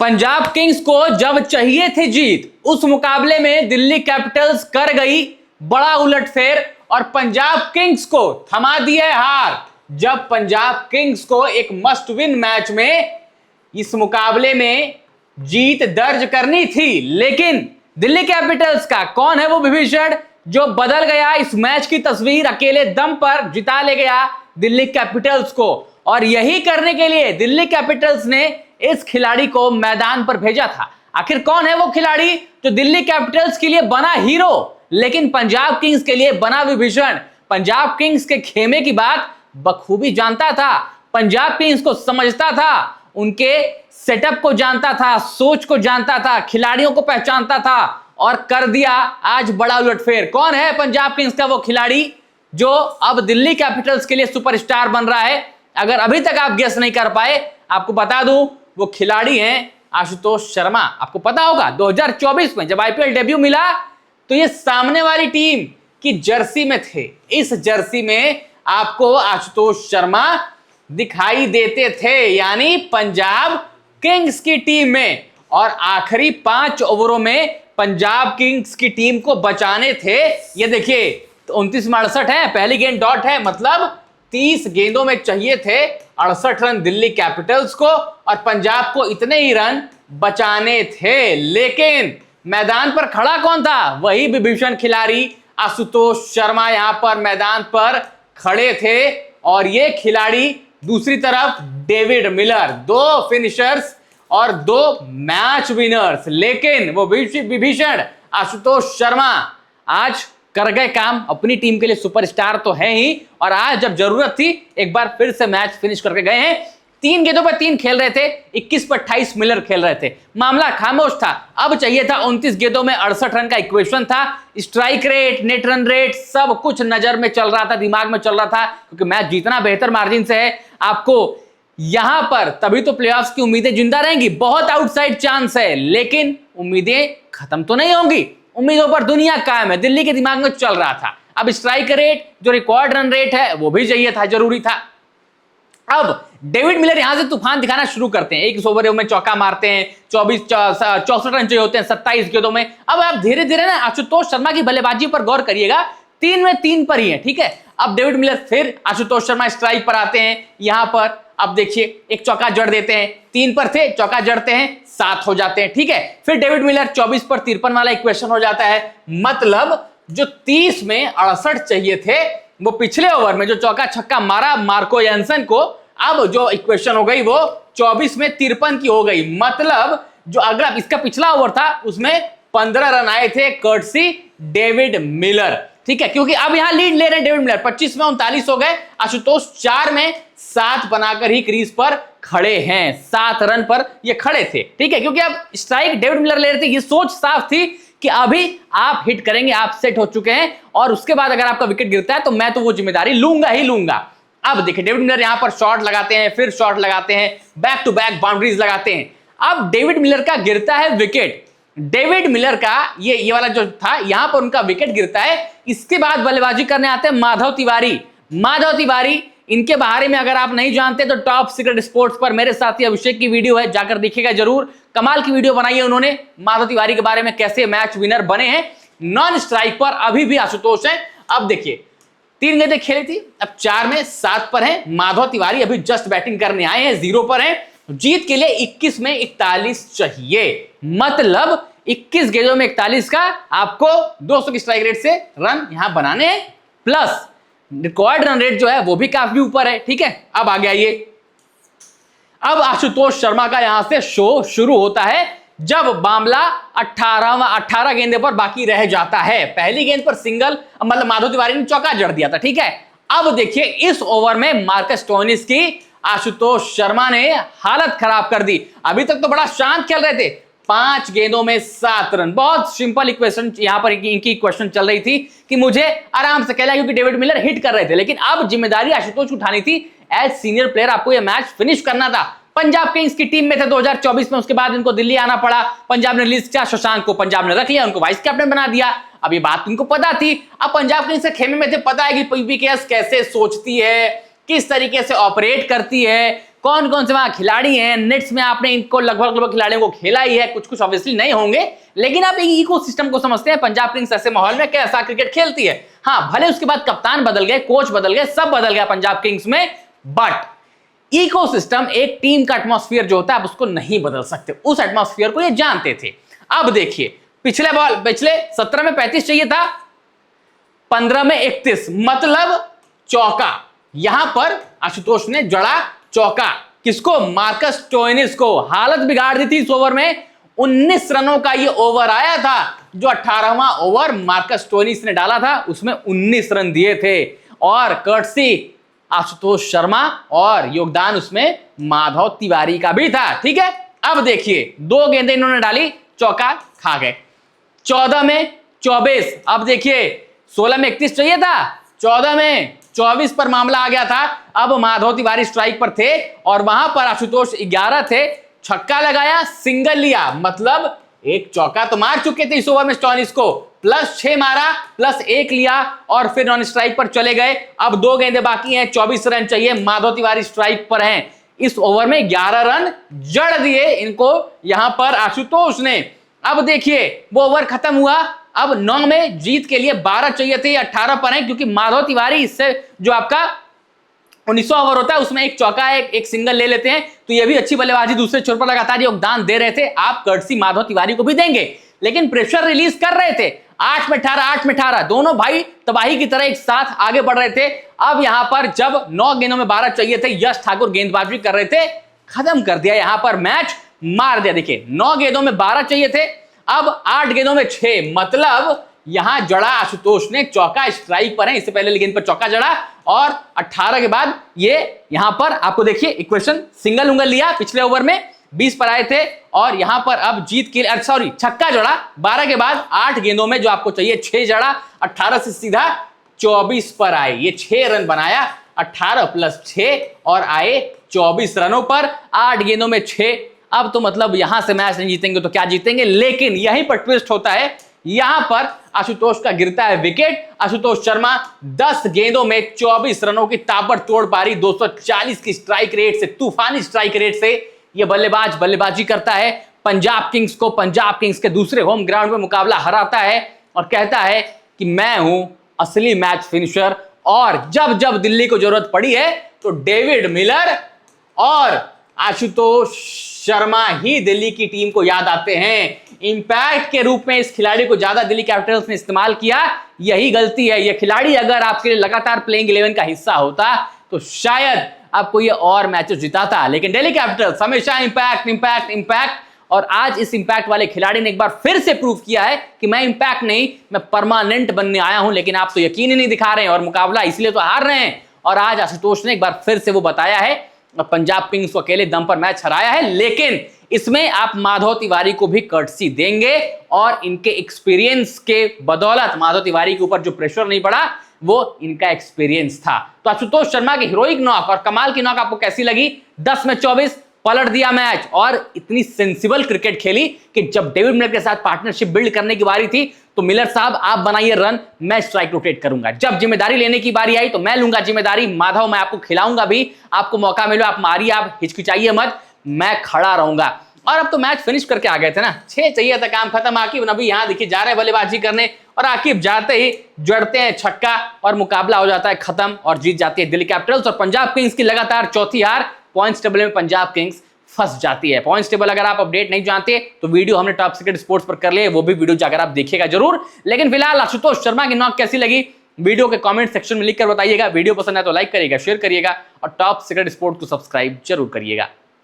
Punjab Kings को जब चाहिए थी जीत, उस मुकाबले में दिल्ली कैपिटल्स कर गई बड़ा उलटफेर और पंजाब किंग्स को थमा दिया हार। जब पंजाब किंग्स को एक मस्ट विन मैच में इस मुकाबले में जीत दर्ज करनी थी, लेकिन दिल्ली कैपिटल्स का कौन है वो विभीषण जो बदल गया इस मैच की तस्वीर, अकेले दम पर जिता ले गया दिल्ली कैपिटल्स को। और यही करने के लिए दिल्ली कैपिटल्स ने इस खिलाड़ी को मैदान पर भेजा था। आखिर कौन है वो खिलाड़ी जो दिल्ली कैपिटल्स के लिए बना हीरो लेकिन पंजाब किंग्स के लिए बना विभीषण? पंजाब किंग्स के खेमे की बात बखूबी जानता था, पंजाब किंग्स को समझता था, उनके सेटअप को जानता था, सोच को जानता था, खिलाड़ियों को पहचानता था और कर दिया आज बड़ा उलटफेर। कौन है पंजाब किंग्स का वो खिलाड़ी जो अब दिल्ली कैपिटल्स के लिए सुपरस्टार बन रहा है? अगर अभी तक आप गेस नहीं कर पाए, आपको बता दूं वो खिलाड़ी हैं आशुतोष शर्मा। आपको पता होगा 2024 में जब आईपीएल डेब्यू मिला तो ये सामने वाली टीम की जर्सी में थे। इस जर्सी में आपको आशुतोष शर्मा दिखाई देते थे, यानी पंजाब किंग्स की टीम में। और आखिरी 5 ओवरों में पंजाब किंग्स की टीम को बचाने थे। ये देखिए 29 में 68 है, पहली गेंद डॉट है, मतलब 30 गेंदों में चाहिए थे 68 रन दिल्ली कैपिटल्स को और पंजाब को इतने ही रन बचाने थे। लेकिन मैदान पर खड़ा कौन था? वही विभीषण खिलाड़ी आशुतोष शर्मा यहां पर मैदान पर खड़े थे। और ये खिलाड़ी दूसरी तरफ डेविड मिलर, 2 फिनिशर्स और 2 मैच विनर्स। लेकिन वो विभीषण आशुतोष शर्मा आज कर गए काम, अपनी टीम के लिए सुपरस्टार तो है ही, और आज जब जरूरत थी एक बार फिर से मैच फिनिश करके गए हैं। 3 गेंदों पर 3 खेल रहे थे, 21 पर 28 मिलर खेल रहे थे, मामला खामोश था। अब चाहिए था 29 गेंदों में 68 रन का इक्वेशन था। Strike rate, net run rate सब कुछ नजर में चल रहा था, दिमाग में चल रहा था, क्योंकि मैच जीतना बेहतर मार्जिन से है। आपको यहां पर तभी तो प्लेऑफ्स की उम्मीदें जिंदा रहेंगी। बहुत आउटसाइड चांस है, लेकिन उम्मीदें खत्म तो नहीं होंगी, उम्मीदों पर दुनिया कायम है, दिल्ली के दिमाग में चल रहा था। अब स्ट्राइक रेट, जो रिकॉर्ड रन रेट है, वो भी चाहिए था, जरूरी था। अब डेविड मिलर यहां से तूफान दिखाना शुरू करते हैं, 21 ओवर में चौका मारते हैं, 64 रन चाहिए होते हैं 27 गेंदों में। अब आप धीरे धीरे ना आशुतोष शर्मा की बल्लेबाजी पर गौर करिएगा, 3 में 3 पर ही है, ठीक है। अब डेविड मिलर फिर आशुतोष शर्मा स्ट्राइक पर आते हैं, यहां पर अब देखिए एक चौका जड़ देते हैं, 3 पर थे, चौका जड़ते हैं, 7 हो जाते हैं, ठीक है। फिर डेविड मिलर 24 पर 53 वाला इक्वेशन हो जाता है, मतलब जो 30 में 68 चाहिए थे वो पिछले ओवर में जो चौका छक्का मारा मार्को यानसन को, अब जो इक्वेशन हो गई वो 24 में 53 की हो गई। मतलब जो अगला इसका पिछला ओवर था उसमें 15 रन आए थे कर्टसी डेविड मिलर, ठीक है। क्योंकि अब यहां लीड ले रहे हैं डेविड मिलर, 25 में 39 हो गए, आशुतोष 4 में 7 बनाकर ही क्रीज पर खड़े हैं, 7 रन पर ये खड़े थे, ठीक है। क्योंकि अब स्ट्राइक डेविड मिलर ले रहे थे, ये सोच साफ थी कि अभी आप हिट करेंगे, आप सेट हो चुके हैं, और उसके बाद अगर आपका विकेट गिरता है तो मैं तो वो जिम्मेदारी लूंगा ही लूंगा। अब देखिए डेविड मिलर यहां पर शॉट लगाते हैं, फिर शॉट लगाते हैं, बैक टू बैक बाउंड्रीज लगाते हैं। अब डेविड मिलर का गिरता है विकेट, डेविड मिलर का ये वाला जो था यहां पर उनका विकेट गिरता है। इसके बाद बल्लेबाजी करने आते हैं माधव तिवारी। माधव तिवारी, इनके बारे में अगर आप नहीं जानते तो टॉप सीक्रेट स्पोर्ट्स पर मेरे साथी अभिषेक की वीडियो है, जाकर देखिएगा जरूर। कमाल की वीडियो बनाई है उन्होंने माधव तिवारी के बारे में, कैसे मैच विनर बने हैं। नॉन स्ट्राइक पर अभी भी आशुतोष है। अब देखिए 3 गेंदें खेली थी, अब 4 में 7 पर है। माधव तिवारी अभी जस्ट बैटिंग करने आए हैं, 0 पर है। जीत के लिए 21 में 41 चाहिए, मतलब 21 गेंदों में 41 का आपको 200 की स्ट्राइक रेट से रन यहां बनाने हैं, प्लस रिकॉर्ड रन रेट जो है वो भी काफी ऊपर है, ठीक है। अब आ गया ये, अब आशुतोष शर्मा का यहां से शो शुरू होता है जब मामला 18 गेंदे पर बाकी रह जाता है। पहली गेंद पर सिंगल, मतलब माधव तिवारी ने चौका जड़ दिया था, ठीक है। अब देखिए इस ओवर में मार्कस स्टोइनिस की आशुतोष शर्मा ने हालत खराब कर दी। अभी तक तो बड़ा शांत खेल रहे थे, 5 गेंदों में 7 रन। बहुत सिंपल इक्वेशन यहां पर इनकी इक्वेशन चल रही थी कि मुझे आराम से खेलना, क्योंकि डेविड मिलर हिट कर रहे थे। लेकिन अब जिम्मेदारी आशुतोष उठानी थी, एज सीनियर प्लेयर आपको यह मैच फिनिश करना था। पंजाब किंग्स की टीम में थे 2024 में, उसके बाद इनको दिल्ली आना पड़ा। पंजाब ने रिलीज किया शशांक को, पंजाब ने रख लिया, उनको वाइस कैप्टन बना दिया। अब ये बात उनको पता थी। अब पंजाब किंग्स के खेमे में थे, पता है कि पीवीकेएस कैसे सोचती है, किस तरीके से ऑपरेट करती है, कौन कौन से वहां खिलाड़ी हैं। नेट्स में आपने इनको लगभग खिलाड़ियों को खेला ही है, कुछ कुछ ऑब्वियसली नहीं होंगे, लेकिन आप एक इकोसिस्टम को समझते हैं। पंजाब किंग्स ऐसे माहौल में कैसा क्रिकेट खेलती है। हाँ, भले उसके बाद कप्तान बदल गए, कोच बदल गए, सब बदल गया पंजाब किंग्स में, बट इकोसिस्टम, एक टीम का एटमॉस्फेयर जो होता है आप उसको नहीं बदल सकते। उस एटमॉस्फेयर को ये जानते थे। अब देखिए, पिछले 17 में 35 चाहिए था, 15 में 31, मतलब चौका। यहां पर आशुतोष ने जड़ा चौका। किसको? मार्कस स्टोइनिस को। हालत बिगाड़ दी थी इस ओवर में। 19 रनों का ये ओवर आया था। जो 18वां ओवर मार्कस स्टोइनिस ने डाला था उसमें 19 रन दिए थे, और कर्टसी आशुतोष शर्मा, और योगदान उसमें माधव तिवारी का भी था। ठीक है, अब देखिए 2 गेंदें इन्होंने डाली, चौका खा गए। 14 में 24, अब देखिए 16 में 31 चाहिए था, 14 में 24 पर मामला आ गया था। अब माधव तिवारी स्ट्राइक पर थे और वहां पर आशुतोष 11 थे। छक्का लगाया, सिंगल लिया, मतलब एक चौका तो मार चुके थे इस ओवर में स्टोइनिस को, +6 मारा, +1 लिया, और फिर नॉन स्ट्राइक पर चले गए। अब 2 गेंदें बाकी हैं, 24 रन चाहिए, माधव तिवारी स्ट्राइक पर हैं। इस ओवर में 11 रन जड़ दिए इनको यहां पर आशुतोष ने। अब देखिए वो ओवर खत्म हुआ। अब 9 में जीत के लिए 12 चाहिए थे, 18 पर हैं, क्योंकि माधव तिवारी इससे जो आपका 19वां ओवर होता है उसमें एक चौका है, एक सिंगल ले लेते हैं, तो ये भी अच्छी बल्लेबाजी, दूसरे छोर पर लगातार योगदान दे रहे थे। आप कर्टसी माधव तिवारी को भी देंगे, लेकिन प्रेशर रिलीज कर रहे थे। 8 में 18 दोनों भाई तबाही की तरह एक साथ आगे बढ़ रहे थे। अब यहां पर जब 9 गेंदों में 12 चाहिए थे, यश ठाकुर गेंदबाजी कर रहे थे, खत्म कर दिया यहां पर मैच, मार दिया। देखिए 9 गेंदों में 12 चाहिए थे, अब 8 गेंदों में 6, मतलब यहां जड़ा आशुतोष ने चौका, स्ट्राइक पर है, इससे पहले गेंद पर चौका जड़ा, और 18 के बाद ये यहां पर आपको देखिए इक्वेशन, सिंगल उंगल लिया, पिछले ओवर में 20 पर आए थे, और यहां पर अब जीत के लिए सॉरी छक्का जड़ा 12 के बाद 8 गेंदों में, जो आपको चाहिए 6 जड़ा, 18 से सीधा 24 पर आए। ये 6 रन बनाया, 18 + 6 और आए 24 रनों पर, 8 गेंदों में 6। अब तो मतलब यहां से मैच नहीं जीतेंगे तो क्या जीतेंगे, लेकिन यहीं पर ट्विस्ट होता है। यहां पर आशुतोष का गिरता है विकेट। आशुतोष शर्मा 10 गेंदों में 24 रनों की ताबड़तोड़ पारी, 240 की स्ट्राइक रेट से, तूफानी स्ट्राइक रेट से यह बल्लेबाज बल्लेबाजी करता है। पंजाब किंग्स को, पंजाब किंग्स के दूसरे होम ग्राउंड में मुकाबला हराता है और कहता है कि मैं हूं असली मैच फिनिशर, और जब जब दिल्ली को जरूरत पड़ी है तो डेविड मिलर और आशुतोष शर्मा ही दिल्ली की टीम को याद आते हैं। इंपैक्ट के रूप में इस खिलाड़ी को ज्यादा दिल्ली कैपिटल्स ने इस्तेमाल किया, यही गलती है। यह खिलाड़ी अगर आपके लिए लगातार प्लेइंग 11 का हिस्सा होता तो शायद आपको ये और मैचेस जिताता, लेकिन दिल्ली कैपिटल्स हमेशा इंपैक्ट इंपैक्ट इंपैक्ट, और आज इस इंपैक्ट वाले खिलाड़ी ने एक बार फिर से प्रूव किया है कि मैं इंपैक्ट नहीं, मैं परमानेंट बनने आया हूं। लेकिन आप तो यकीन ही नहीं दिखा रहे हैं और मुकाबला इसलिए तो हार रहे हैं। और आज आशुतोष ने एक बार फिर से वो बताया है, पंजाब किंग्स को अकेले दम पर मैच हराया है, लेकिन इसमें आप माधव तिवारी को भी कर्टसी देंगे, और इनके एक्सपीरियंस के बदौलत माधव तिवारी के ऊपर जो प्रेशर नहीं पड़ा वो इनका एक्सपीरियंस था। तो आशुतोष शर्मा की हीरोइक नॉक और कमाल की नॉक आपको कैसी लगी? 10 में 24 पलट दिया मैच, और इतनी सेंसिबल क्रिकेट खेली कि जब डेविड मिलर के साथ पार्टनरशिप बिल्ड करने की बारी थी तो मिलर साहब आप बनाइए रन, मैं स्ट्राइक रोटेट करूंगा। जब जिम्मेदारी लेने की बारी आई तो मैं लूंगा जिम्मेदारी, माधव मैं आपको खिलाऊंगा भी, आपको मौका मिलो, आप मारिए, आप हिचकिचाइए मत, मैं खड़ा रहूंगा। और अब तो मैच फिनिश करके आ गए थे ना, 6 चाहिए था, काम खत्म। आकिब अभी यहां देखिए जा रहे हैं बल्लेबाजी करने, और आकिब जाते ही जड़ते हैं छक्का और मुकाबला हो जाता है खत्म, और जीत जाती है दिल्ली कैपिटल्स। और पंजाब किंग्स की लगातार चौथी हार, पॉइंट्स टेबल में पंजाब किंग्स फंस जाती है। पॉइंट्स टेबल अगर आप अपडेट नहीं जानते तो वीडियो हमने टॉप सीक्रेट स्पोर्ट्स पर कर लिए, वो भी वीडियो जाकर आप देखिएगा जरूर। लेकिन फिलहाल आशुतोष शर्मा की नॉक कैसी लगी वीडियो के कमेंट सेक्शन में लिखकर बताइएगा। वीडियो पसंद है तो लाइक करिएगा, शेयर करिएगा, और टॉप सीक्रेट स्पोर्ट्स को सब्सक्राइब जरूर करिएगा।